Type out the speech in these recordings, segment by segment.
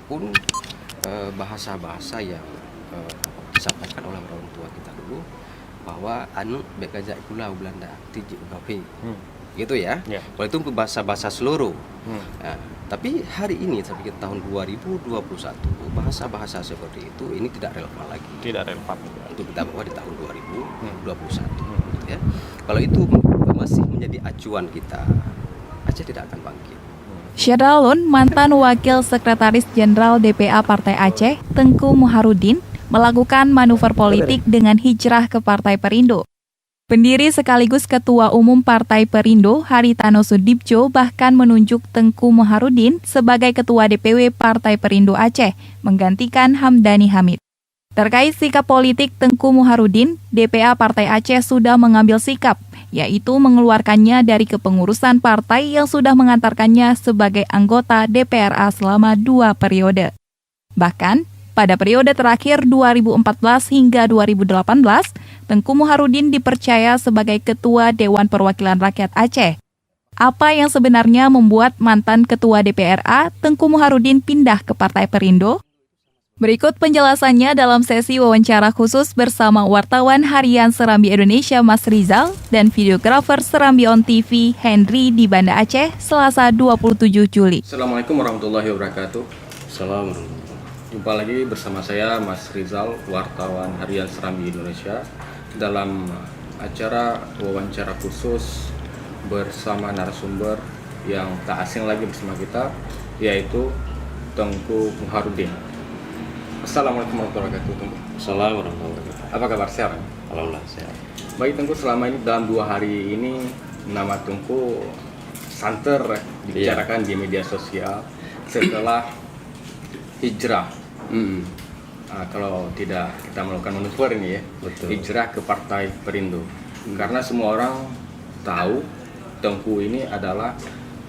ataupun bahasa-bahasa yang disampaikan oleh orang tua kita dulu, bahwa anu bekaja ikulah Belanda tiji ugape gitu ya. Kalau itu bahasa-bahasa seluruh. Nah, tapi hari ini sampai tahun 2021 bahasa-bahasa seperti itu ini tidak relevan lagi. Tidak relevan untuk kita bawa di tahun 2021 gitu ya. Kalau itu masih menjadi acuan kita, Aceh tidak akan bangkit. Syadalun, mantan Wakil Sekretaris Jenderal DPA Partai Aceh, Tengku Muharudin, melakukan manuver politik dengan hijrah ke Partai Perindo. Pendiri sekaligus Ketua Umum Partai Perindo, Haritano Sudibjo, bahkan menunjuk Tengku Muharudin sebagai Ketua DPW Partai Perindo Aceh, menggantikan Hamdani Hamid. Terkait sikap politik Tengku Muharudin, DPA Partai Aceh sudah mengambil sikap, yaitu mengeluarkannya dari kepengurusan partai yang sudah mengantarkannya sebagai anggota DPRA selama 2 periode. Bahkan, pada periode terakhir 2014 hingga 2018, Tengku Muharudin dipercaya sebagai Ketua Dewan Perwakilan Rakyat Aceh. Apa yang sebenarnya membuat mantan Ketua DPRA Tengku Muharudin pindah ke Partai Perindo? Berikut penjelasannya dalam sesi wawancara khusus bersama wartawan harian Serambi Indonesia Mas Rizal dan videografer Serambi On TV Henry di Banda Aceh, Selasa 27 Juli. Assalamualaikum warahmatullahi wabarakatuh. Assalamualaikum. Jumpa lagi bersama saya Mas Rizal, wartawan harian Serambi Indonesia, dalam acara wawancara khusus bersama narasumber yang tak asing lagi bersama kita, yaitu Tengku Muharudin. Assalamualaikum warahmatullahi wabarakatuh. Assalamualaikum warahmatullahi wabarakatuh. Apa kabar, sehat? Alhamdulillah sehat. Baik Tengku, selama ini dalam 2 hari ini nama Tengku santer dibicarakan di media sosial setelah hijrah. Kalau tidak kita melakukan manuver ini ya, betul. Hijrah ke Partai Perindo. Karena semua orang tahu Tengku ini adalah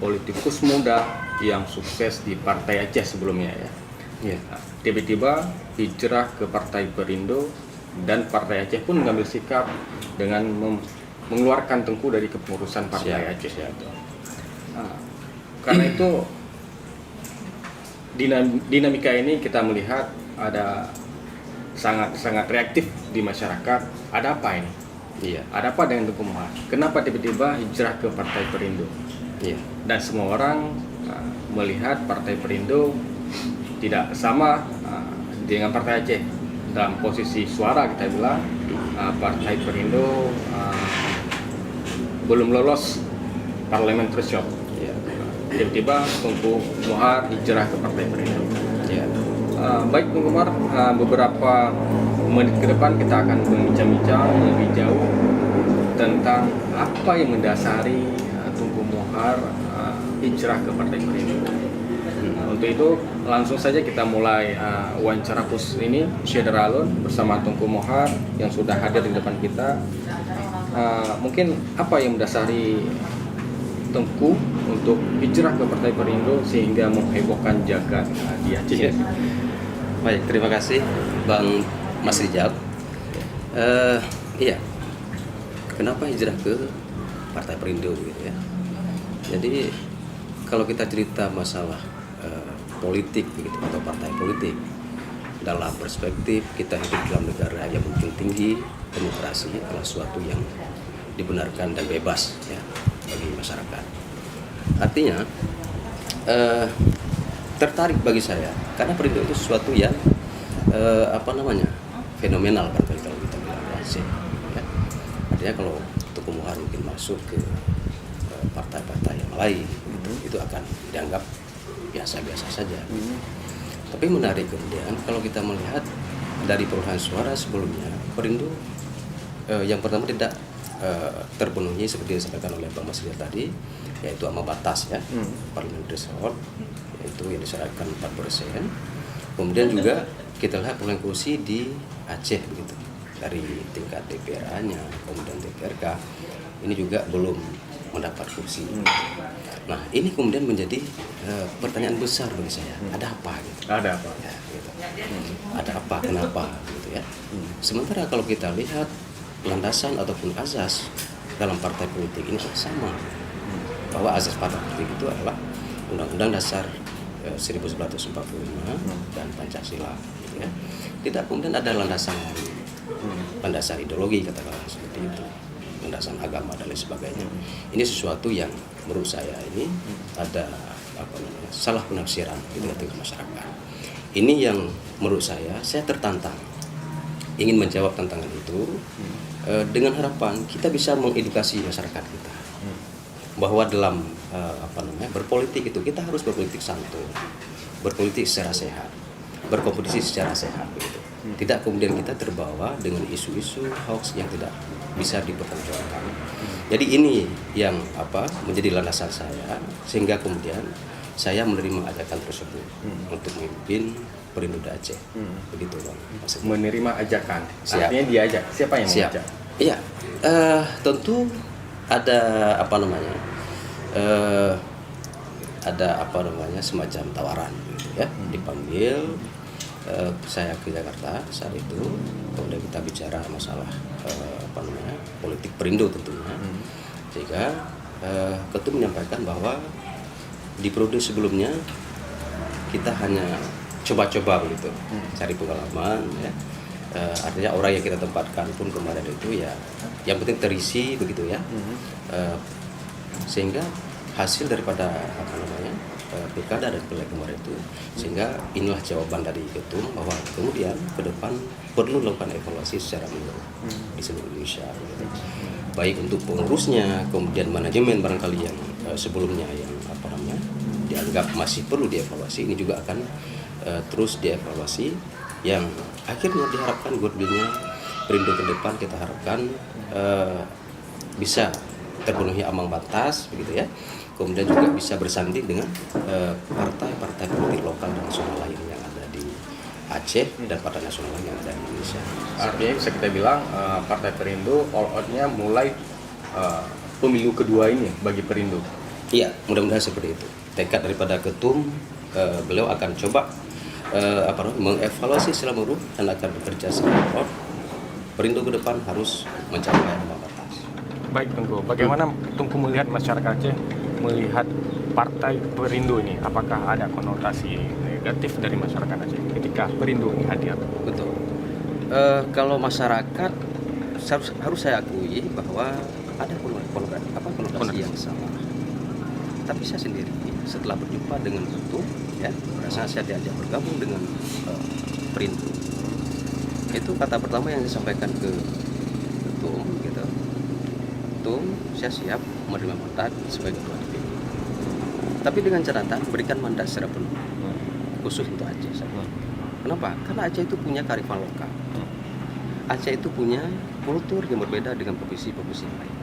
politikus muda yang sukses di Partai Aceh sebelumnya ya. Tiba-tiba hijrah ke Partai Perindo dan Partai Aceh pun mengambil sikap dengan mengeluarkan Tengku dari kepengurusan Partai Aceh. Karena itu dinamika ini kita melihat ada sangat reaktif di masyarakat. Ada apa ini? Ada apa dengan Tengku Muhar? Kenapa tiba-tiba hijrah ke Partai Perindo? Dan semua orang melihat Partai Perindo tidak sama dengan Partai Aceh dalam posisi suara. Kita bilang Partai Perindo belum lolos parlemen threshold. Tiba-tiba Tengku Muhar hijrah ke Partai Perindo. Baik Tengku Muhar, beberapa menit ke depan kita akan berbincang-bincang lebih jauh tentang apa yang mendasari Tengku Muhar hijrah ke Partai Perindo. Untuk itu langsung saja kita mulai wawancara khusus ini Syederalun bersama Tengku Muhar yang sudah hadir di depan kita. Mungkin apa yang mendasari Tengku untuk hijrah ke Partai Perindo sehingga menghebohkan jagat di Aceh? Baik, terima kasih Bang Mas Rizal. Kenapa hijrah ke Partai Perindo gitu ya? Jadi kalau kita cerita masalah politik begitu atau partai politik dalam perspektif kita hidup dalam negara yang menjunjung tinggi demokrasi adalah suatu yang dibenarkan dan bebas ya bagi masyarakat. Artinya tertarik bagi saya karena Perindo itu sesuatu yang fenomenal kan kalau kita bilang ya. Artinya kalau Tengku Muhar mungkin masuk ke partai-partai yang lain itu akan dianggap biasa-biasa saja. Tapi menarik kemudian kalau kita melihat dari perolehan suara sebelumnya, Perindo yang pertama tidak terpenuhi seperti yang disampaikan oleh Bang Mas Rizal tadi, yaitu ambang batas ya, parliamentary threshold, yaitu yang disyaratkan 4%. Kemudian juga kita lihat perolehan kursi di Aceh begitu, dari tingkat DPRA-nya, kemudian DPRK, ini juga belum mendapat kursi. Nah, ini kemudian menjadi pertanyaan besar bagi saya. Ada apa? Gitu. Ada apa? Ya, gitu. Ada apa? Kenapa? Gitu ya. Sementara kalau kita lihat landasan ataupun azas dalam partai politik ini sama, bahwa azas partai politik itu adalah Undang-Undang Dasar 1945 dan Pancasila, gitu ya. Tidak kemudian ada landasan ideologi, katakanlah seperti itu, landasan agama dan lain sebagainya. Ini sesuatu yang menurut saya ini ada salah penafsiran gitu di tengah masyarakat. Ini yang menurut saya tertantang ingin menjawab tantangan itu dengan harapan kita bisa mengedukasi masyarakat kita bahwa dalam berpolitik itu kita harus berpolitik santun, berpolitik secara sehat, berkompetisi secara sehat begitu. Tidak kemudian kita terbawa dengan isu-isu hoax yang tidak bisa dipertanggungjawabkan. Jadi ini yang menjadi landasan saya sehingga kemudian saya menerima ajakan tersebut untuk memimpin Perindo Aceh. Begitu Bang. Menerima ajakan. Siap. Artinya diajak. Siapa yang mengajak? Iya. Tentu ada semacam tawaran gitu ya. Dipanggil saya ke Jakarta saat itu, kemudian kita bicara masalah politik Perindo tentunya. Sehingga Ketum menyampaikan bahwa di periode sebelumnya kita hanya coba-coba begitu, cari pengalaman ya. Artinya orang yang kita tempatkan pun kemarin itu ya yang penting terisi begitu ya. Sehingga hasil daripada pilkada dan pileg kemarin itu, sehingga inilah jawaban dari Ketum bahwa kemudian ke depan perlu melakukan evaluasi secara menyeluruh di seluruh Indonesia gitu. Baik untuk pengurusnya, kemudian manajemen barangkali yang sebelumnya yang dianggap masih perlu dievaluasi, ini juga akan terus dievaluasi, yang akhirnya diharapkan goodwill-nya Perindo ke depan kita harapkan bisa terpenuhi ambang batas begitu ya. Kemudian juga bisa bersanding dengan partai-partai politik lokal dan nasional lain yang ada di Aceh dan partai nasional lain yang ada di Indonesia. Artinya bisa kita bilang Partai Perindo all out-nya mulai pemilu kedua ini bagi Perindo. Iya, mudah-mudahan seperti itu. Tekad daripada Ketum, beliau akan coba mengevaluasi secara menyeluruh dan akan bekerja secara all out. Perindo ke depan harus mencapai ambang batas. Baik Tengku, bagaimana Tengku melihat masyarakat Aceh melihat Partai Perindo ini? Apakah ada konotasi negatif dari masyarakat Aceh ketika Perindo ini hadir? Betul. Kalau masyarakat harus saya akui bahwa ada konotasi yang sama. Tapi saya sendiri setelah berjumpa dengan Ketum, ya, merasa saya diajak bergabung dengan Perindo. Itu kata pertama yang disampaikan ke Ketum, gitu. Ketum, saya siap menerima mandat sebagai ketua DPD. Tapi dengan catatan berikan mandat secara penuh, khusus untuk Aceh. Kenapa? Karena Aceh itu punya kearifan lokal. Aceh itu punya kultur yang berbeda dengan provinsi-provinsi lain.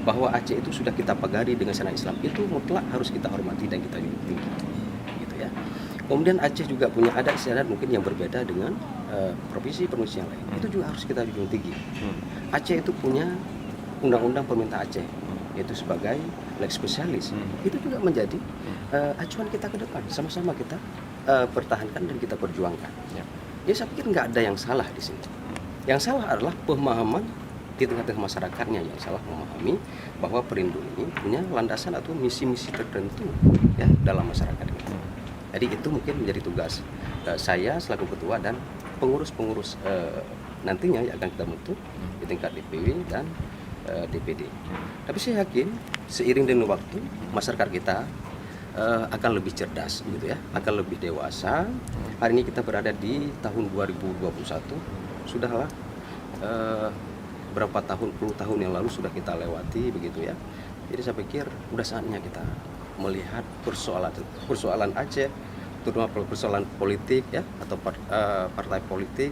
Bahwa Aceh itu sudah kita pagari dengan syariat Islam, itu mutlak harus kita hormati dan kita junjung tinggi, gitu ya. Kemudian Aceh juga punya adat istiadat mungkin yang berbeda dengan provinsi-provinsi yang lain, itu juga harus kita junjung tinggi. Aceh itu punya undang-undang pemerintah Aceh, yaitu sebagai lex specialis, itu juga menjadi acuan kita ke depan, sama-sama kita pertahankan dan kita perjuangkan. Jadi saya pikir nggak ada yang salah di sini. Yang salah adalah pemahaman di tengah-tengah masyarakatnya yang salah memahami bahwa Perindo ini punya landasan atau misi-misi tertentu ya dalam masyarakat ini. Jadi itu mungkin menjadi tugas saya selaku ketua dan pengurus-pengurus nantinya yang akan kita bentuk di tingkat DPW dan DPD. Tapi saya yakin seiring dengan waktu masyarakat kita akan lebih cerdas gitu ya, akan lebih dewasa. Hari ini kita berada di tahun 2021, sudahlah berapa puluh tahun yang lalu sudah kita lewati begitu ya. Jadi saya pikir udah saatnya kita melihat persoalan Aceh, terutama persoalan politik ya atau partai politik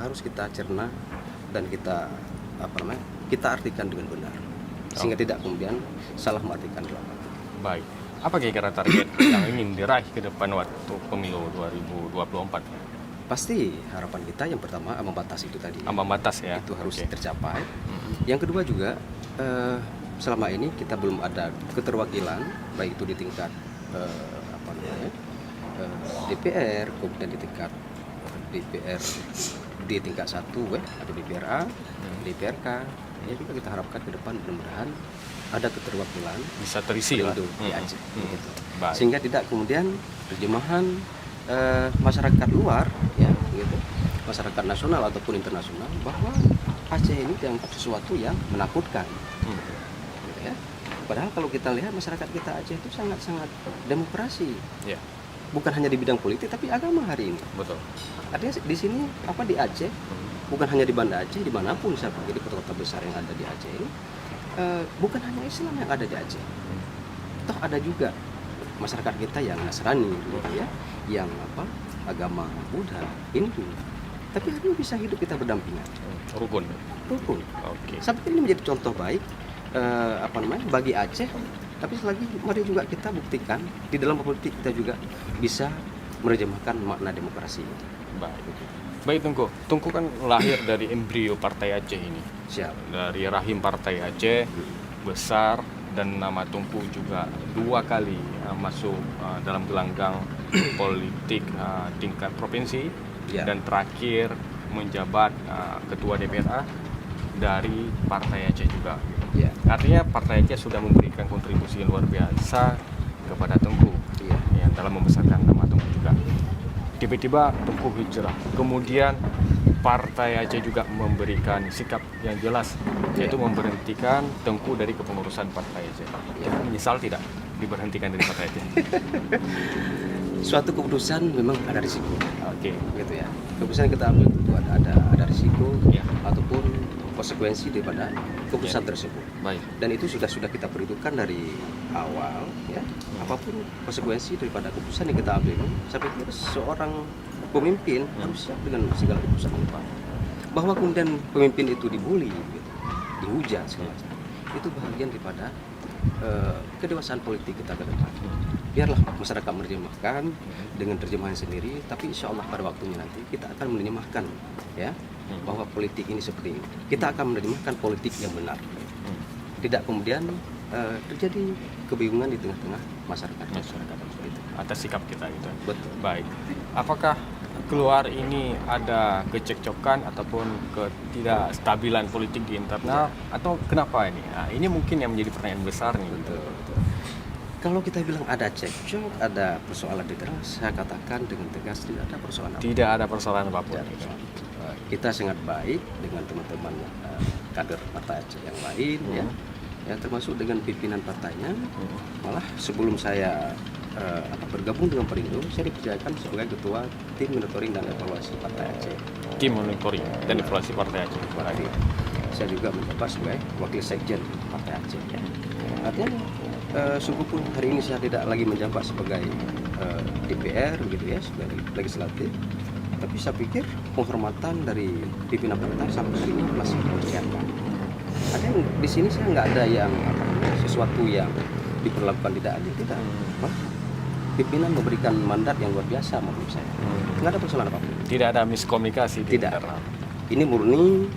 harus kita cerna dan kita kita artikan dengan benar sehingga tidak kemudian salah mengartikan dalam arti. Baik. Apa kira-kira target yang ingin diraih ke depan waktu pemilu 2024? Pasti harapan kita yang pertama ambang batas itu tadi. Ambang batas ya. Itu harus tercapai. Yang kedua juga selama ini kita belum ada keterwakilan baik itu di tingkat DPR, kemudian di tingkat DPR di tingkat 1 ada DPRA, DPRK. Ya juga kita harapkan ke depan mudah-mudahan ada keterwakilan bisa terisi lah. Perindo di Aceh. Gitu. Baik. Sehingga tidak kemudian terjemahan masyarakat luar ya gitu, masyarakat nasional ataupun internasional bahwa Aceh ini dianggap sesuatu yang menakutkan. Gitu ya. Padahal kalau kita lihat masyarakat kita Aceh itu sangat-sangat demokrasi. Ya, Bukan hanya di bidang politik tapi agama hari ini. betul. Artinya di sini di Aceh, bukan hanya di Banda Aceh, dimanapun saya pergi di kota-kota besar yang ada di Aceh ini, bukan hanya Islam yang ada di Aceh. Toh ada juga masyarakat kita yang Nasrani, gitu ya, yang agama Buddha, Hindu. Tapi hari ini bisa hidup kita berdampingan, Rukun. rukun. Oke. Saya pikir ini menjadi contoh baik bagi Aceh. Tapi selagi mari juga kita buktikan di dalam politik kita juga bisa menerjemahkan makna demokrasi. Baik Tengku. Tengku kan lahir dari embrio Partai Aceh ini. Siap. Dari rahim Partai Aceh besar, dan nama Tengku juga 2 kali masuk dalam gelanggang politik tingkat provinsi, Ya. dan terakhir menjabat ketua DPRA dari Partai Aceh juga. Ya. Artinya Partai Aceh sudah memberikan kontribusi yang luar biasa kepada Tengku, Iya. ya, dalam membesarkan nama Tengku juga. Tiba-tiba Tengku hijrah, kemudian Partai Aceh juga memberikan sikap yang jelas, yaitu memberhentikan Tengku dari kepengurusan Partai Aceh. Menyesal tidak diberhentikan dari Partai Aceh? Suatu keputusan memang ada risiko. Oke. Gitu ya. Keputusan yang kita ambil itu ada risiko Ya. ataupun konsekuensi daripada keputusan tersebut. Baik. Dan itu sudah kita perhitungkan dari awal ya. Apapun konsekuensi daripada keputusan yang kita ambil ini, saya pikir seorang pemimpin harus siap dengan segala keputusan yang diambil. Bahwa kemudian pemimpin itu dibully gitu, dihujat segala macam. Itu bagian daripada kedewasaan politik kita ke depan. Biarlah masyarakat menerjemahkan dengan terjemahan sendiri, tapi insya Allah pada waktunya nanti kita akan menerjemahkan ya bahwa politik ini seperti ini. Kita akan menerjemahkan politik yang benar. Tidak kemudian terjadi kebingungan di tengah-tengah masyarakat seperti itu. Atas sikap kita gitu. Betul. Baik. Apakah keluar ini ada kecekcokan ataupun ketidakstabilan politik di internal, atau kenapa ini? Nah, ini mungkin yang menjadi pertanyaan besar nih. Betul. Kalau kita bilang ada cekcok, ada persoalan di internal, saya katakan dengan tegas tidak ada persoalan apa. Tidak ada persoalan apapun. Tidak ada persoalan. Kita sangat baik dengan teman-teman kader Partai Aceh yang lain ya, termasuk dengan pimpinan partainya. Malah sebelum saya bergabung dengan Perindo, saya dipercayakan sebagai ketua tim monitoring dan evaluasi Partai Aceh. Tim monitoring dan evaluasi Partai Aceh. Berarti saya juga menjabat sebagai wakil sekjen Partai Aceh. Ya. Artinya sungguh pun hari ini saya tidak lagi menjabat sebagai DPR gitu ya, sebagai legislatif, tapi saya pikir penghormatan dari pimpinan partai sampai ini masih dipercayakan. Ada yang di sini saya nggak ada yang sesuatu yang diperlakukan tidak adil, tidak. Pimpinan memberikan mandat yang luar biasa menurut saya. Nggak ada persoalan apapun. Tidak ada miskomunikasi di Tidak. internal. Ini murni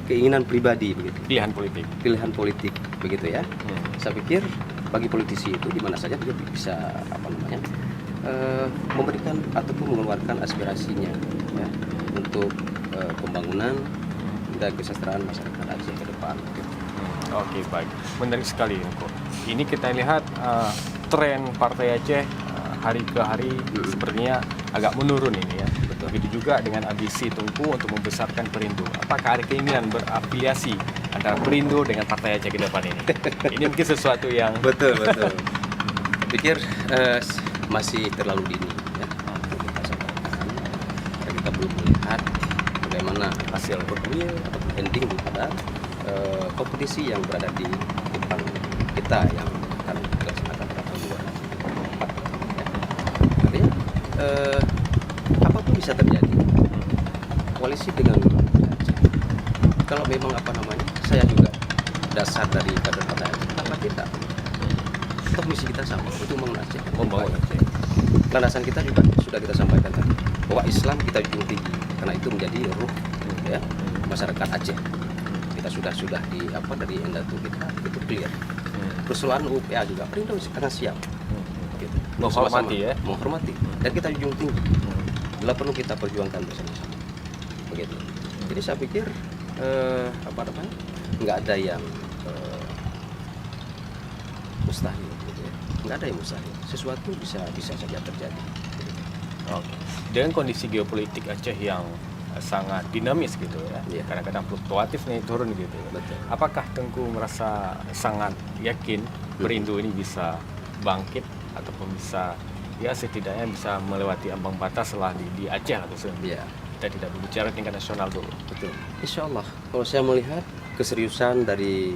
keinginan pribadi begitu. Pilihan politik. Pilihan politik begitu ya. Saya pikir bagi politisi itu di mana saja dia bisa memberikan ataupun mengeluarkan aspirasinya ya, untuk pembangunan dan kesejahteraan masyarakat Aceh ke depan. Oke, baik. Menarik sekali, Tengku. Ini kita lihat tren Partai Aceh hari ke hari sepertinya agak menurun ini ya. Begitu juga dengan ambisi Tengku untuk membesarkan Perindo. Apakah ada keinginan berafiliasi antara Perindo dengan Partai Aceh ke depan ini? Ini mungkin sesuatu yang Betul. Pikir masih terlalu dini ya. Kita sampaikan. Kita belum melihat bagaimana hasil real ataupun ending daripada kompetisi yang berada di depan kita yang akan dilaksanakan pada tahun 2024. Artinya apapun bisa terjadi. Koalisi dengan Aceh. Kalau memang saya juga dasar dari kader Partai Aceh, kenapa tidak? Toh misi kita sama, itu membangun Aceh. membangun Aceh. Landasan kita juga sudah kita sampaikan tadi, bahwa Islam kita junjung tinggi, karena itu menjadi ruh ya masyarakat Aceh. Kita sudah dari Endatu kita itu clear. Persoalan UPA juga Perindo sekarang siap. Gitu. Menghormati ya. Menghormati dan kita junjung tinggi. Bila perlu kita perjuangkan bersama-sama. Begitu. Jadi saya pikir nggak ada yang mustahil gitu ya. Nggak ada yang mustahil, sesuatu bisa saja terjadi. Oke. Dengan kondisi geopolitik Aceh yang sangat dinamis gitu ya, Iya. kadang-kadang fluktuatif nih turun gitu. Betul. Apakah Tengku merasa sangat yakin Perindo ini bisa bangkit ataupun bisa ya setidaknya bisa melewati ambang batas setelah di Aceh atau Iya. kita tidak berbicara tingkat nasional dulu. Betul. Insya Allah, kalau saya melihat keseriusan dari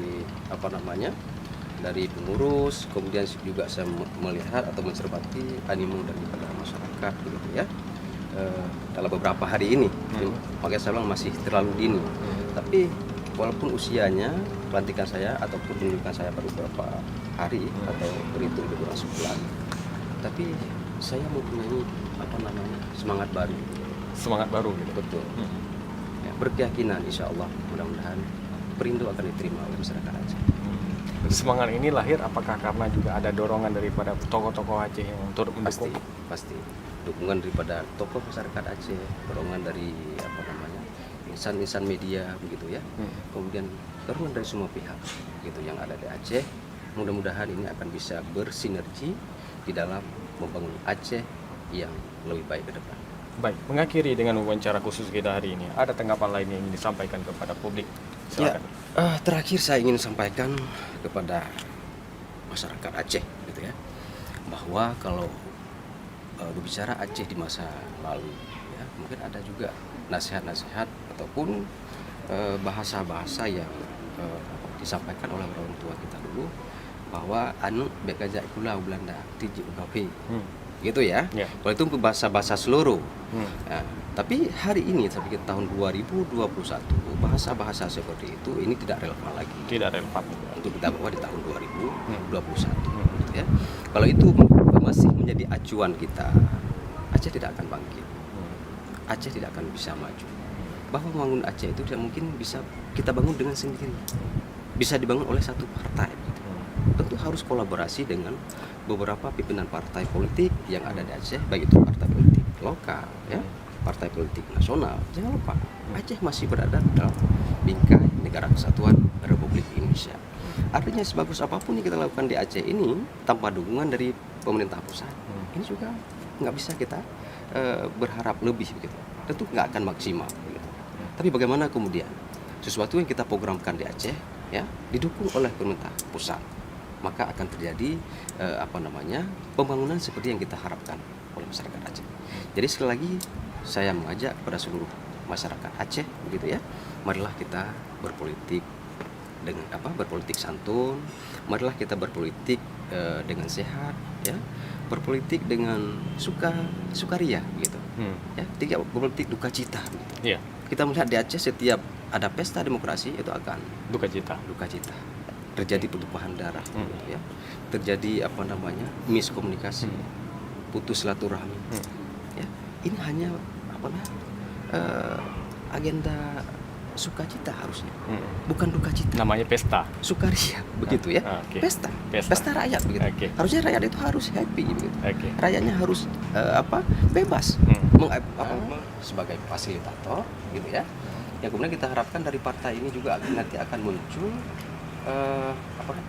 dari pengurus, kemudian juga saya melihat atau mencermati animo daripada masyarakat, begitu ya. Dalam beberapa hari ini, makanya saya bilang masih terlalu dini. Tapi walaupun usianya pelantikan saya ataupun penunjukan saya baru beberapa hari atau berhitung lebih kurang sebulan, tapi saya mempunyai semangat baru. Semangat baru gitu. Betul. Ya, berkeyakinan insya Allah mudah-mudahan Perindo akan diterima oleh masyarakat Aceh. Semangat ini lahir apakah karena juga ada dorongan daripada tokoh-tokoh Aceh yang turut mendukung? Pasti dukungan daripada tokoh masyarakat Aceh, dorongan dari insan-insan media begitu ya. Kemudian dorongan dari semua pihak gitu yang ada di Aceh. Mudah-mudahan ini akan bisa bersinergi di dalam membangun Aceh yang lebih baik ke depan. Baik, mengakhiri dengan wawancara khusus kita hari ini, ada tanggapan lain yang ingin disampaikan kepada publik? Ya, Silakan. terakhir saya ingin sampaikan kepada masyarakat Aceh gitu ya, bahwa kalau berbicara Aceh di masa lalu ya, mungkin ada juga nasihat-nasihat ataupun bahasa-bahasa yang disampaikan oleh orang tua kita dulu, bahwa anu bekaja ikulah Belanda tiji ugape gitu ya. Kalau itu bahasa-bahasa seluruh. Nah, tapi hari ini saya pikir tahun 2021 bahasa-bahasa seperti itu ini tidak relevan lagi. Tidak relevan Untuk kita bawa di tahun 2021 gitu ya. Kalau itu masih menjadi acuan kita, Aceh tidak akan bangkit. Aceh tidak akan bisa maju. Bahwa membangun Aceh itu tidak mungkin bisa kita bangun dengan sendiri. Bisa dibangun oleh satu partai gitu. Tentu harus kolaborasi dengan beberapa pimpinan partai politik yang ada di Aceh, baik itu partai politik lokal ya, partai politik nasional. Jangan lupa Aceh masih berada dalam bingkai Negara Kesatuan Republik Indonesia. Artinya sebagus apapun yang kita lakukan di Aceh ini tanpa dukungan dari pemerintah pusat, ini juga nggak bisa kita berharap lebih begitu. Tentu nggak akan maksimal begitu. Tapi bagaimana kemudian sesuatu yang kita programkan di Aceh ya didukung oleh pemerintah pusat, maka akan terjadi pembangunan seperti yang kita harapkan oleh masyarakat Aceh. Jadi sekali lagi saya mengajak pada seluruh masyarakat Aceh begitu ya, marilah kita berpolitik dengan berpolitik santun, marilah kita berpolitik dengan sehat ya, berpolitik dengan sukaria gitu ya, tidak berpolitik duka cita gitu. Kita melihat di Aceh setiap ada pesta demokrasi itu akan duka cita terjadi pertumpahan darah gitu ya, terjadi miskomunikasi, putus silaturahmi ya. Ini hanya agenda sukacita harusnya, bukan duka cita. Namanya pesta, sukaria begitu ya. Pesta rakyat begitu. Harusnya rakyat itu harus happy gitu. Rakyatnya harus bebas sebagai fasilitator gitu ya. Yang kemudian kita harapkan dari partai ini juga nanti akan muncul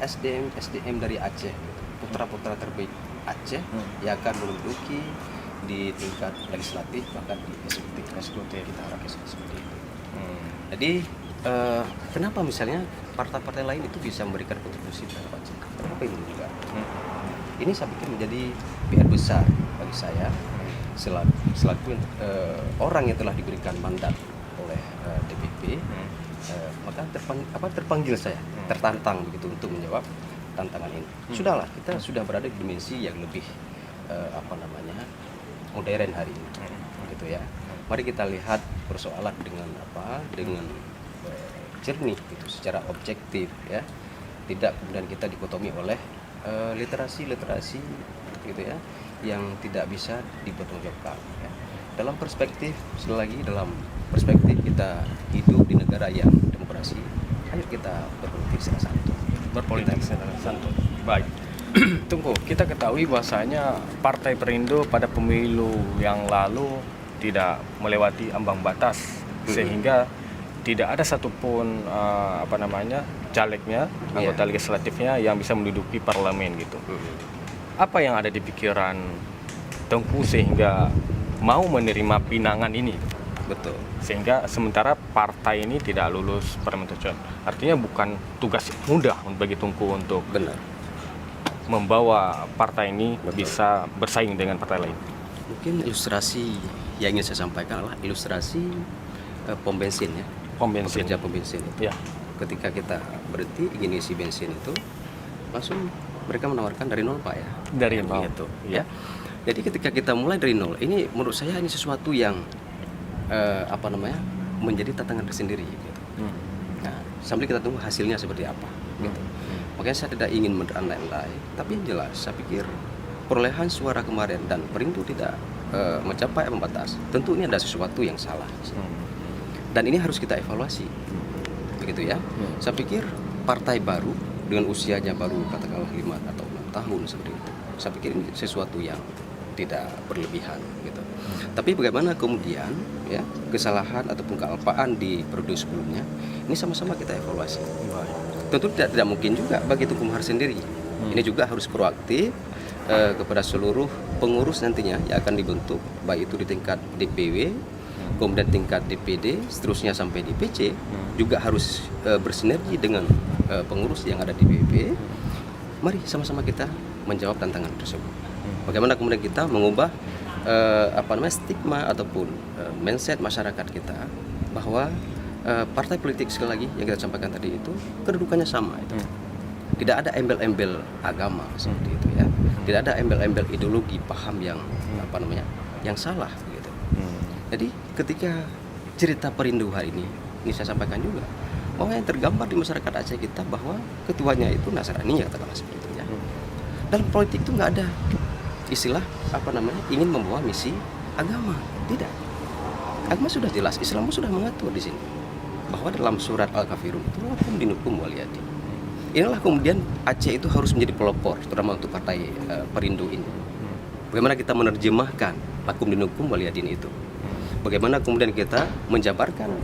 SDM dari Aceh, putra-putra terbaik Aceh yang akan menduduki di tingkat legislatif bahkan di eksekutif kita harapkan seperti itu. Jadi kenapa misalnya partai-partai lain itu bisa memberikan kontribusi terhadap Aceh? Kenapa ini juga? Ini saya pikir menjadi PR besar bagi saya selaku orang yang telah diberikan mandat oleh DPP. Maka terpanggil saya, tertantang begitu untuk menjawab tantangan ini. Sudahlah, kita sudah berada di dimensi yang lebih modern hari ini, gitu ya. Mari kita lihat persoalan dengan jernih, gitu, secara objektif, ya. Tidak kemudian kita dikotomi oleh literasi, gitu ya, yang tidak bisa dipertanggungjawabkan. Ya. Dalam perspektif kita hidup di negara yang demokrasi, ayo kita berpolitik secara santun. Baik. Tunggu, kita ketahui bahwasanya Partai Perindo pada pemilu yang lalu tidak melewati ambang batas sehingga tidak ada satupun calegnya, anggota legislatifnya yang bisa menduduki parlemen gitu. Apa yang ada di pikiran Tengku sehingga mau menerima pinangan ini? Betul. Sehingga sementara partai ini tidak lulus parliamentary threshold. Artinya bukan tugas mudah bagi Tengku untuk Benar. membawa partai ini bisa bersaing dengan partai lain. Mungkin ilustrasi yang ingin saya sampaikan adalah ilustrasi pom bensin ya. Pom bensin. Pekerja pom bensin itu. Ya. Ketika kita berhenti ingin isi bensin itu, langsung mereka menawarkan dari nol Pak ya. Dari nol. Gitu, Ya. ya. Jadi ketika kita mulai dari nol, ini menurut saya ini sesuatu yang menjadi tantangan tersendiri. Gitu. Nah, sambil kita tunggu hasilnya seperti apa. Gitu. Makanya saya tidak ingin berandai-andai, tapi yang jelas saya pikir perolehan suara kemarin dan Perindo tidak mencapai ambang batas. Tentu ini ada sesuatu yang salah. Dan ini harus kita evaluasi. Begitu ya. Saya pikir partai baru dengan usianya baru katakanlah 5 atau 6 tahun seperti itu. Saya pikir ini sesuatu yang tidak berlebihan gitu. Tapi bagaimana kemudian ya kesalahan ataupun kealpaan di periode sebelumnya ini sama-sama kita evaluasi. Tentu tidak mungkin juga bagi Tengku Muhar sendiri. Ini juga harus proaktif kepada seluruh pengurus nantinya yang akan dibentuk, baik itu di tingkat DPW, kemudian tingkat DPD, seterusnya sampai di PC, juga harus bersinergi dengan pengurus yang ada di PBB. Mari sama-sama kita menjawab tantangan tersebut. Bagaimana kemudian kita mengubah stigma ataupun mindset masyarakat kita bahwa partai politik sekali lagi yang kita sampaikan tadi itu kedudukannya sama itu. Tidak ada embel-embel agama seperti itu ya. Tidak ada embel-embel ideologi paham yang yang salah gitu. Jadi ketika cerita Perindo hari ini saya sampaikan juga bahwa yang tergambar di masyarakat Aceh kita bahwa ketuanya itu Nasrani ya katakanlah seperti itu ya. Dalam politik itu nggak ada istilah ingin membawa misi agama, tidak. Agama sudah jelas, Islam sudah mengatur di sini bahwa dalam surat Al-Kafirun itu lakum dinukum waliyadin. Inilah kemudian Aceh itu harus menjadi pelopor terutama untuk partai Perindo ini. Bagaimana kita menerjemahkan lakum dinukum waliyadin itu? Bagaimana kemudian kita menjabarkan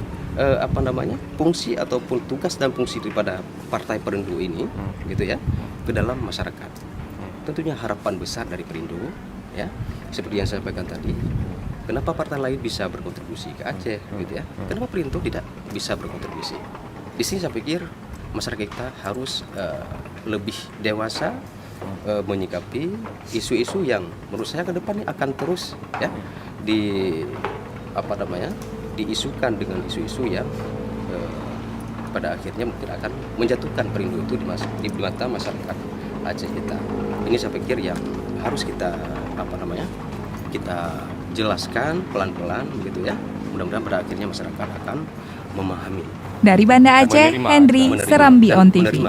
fungsi ataupun tugas dan fungsi daripada partai Perindo ini gitu ya ke dalam masyarakat. Tentunya harapan besar dari Perindo ya seperti yang saya sampaikan tadi, kenapa partai lain bisa berkontribusi ke Aceh gitu ya, kenapa Perindo tidak bisa berkontribusi. Di sini saya pikir masyarakat kita harus lebih dewasa menyikapi isu-isu yang menurut saya ke depan ini akan terus ya diisukan dengan isu-isu yang pada akhirnya mungkin akan menjatuhkan Perindo itu di mata masyarakat Aceh kita. Ini saya pikir yang harus kita kita jelaskan pelan-pelan begitu ya. Mudah-mudahan pada akhirnya masyarakat akan memahami. Dari Banda Aceh, Henry Serambi on TV.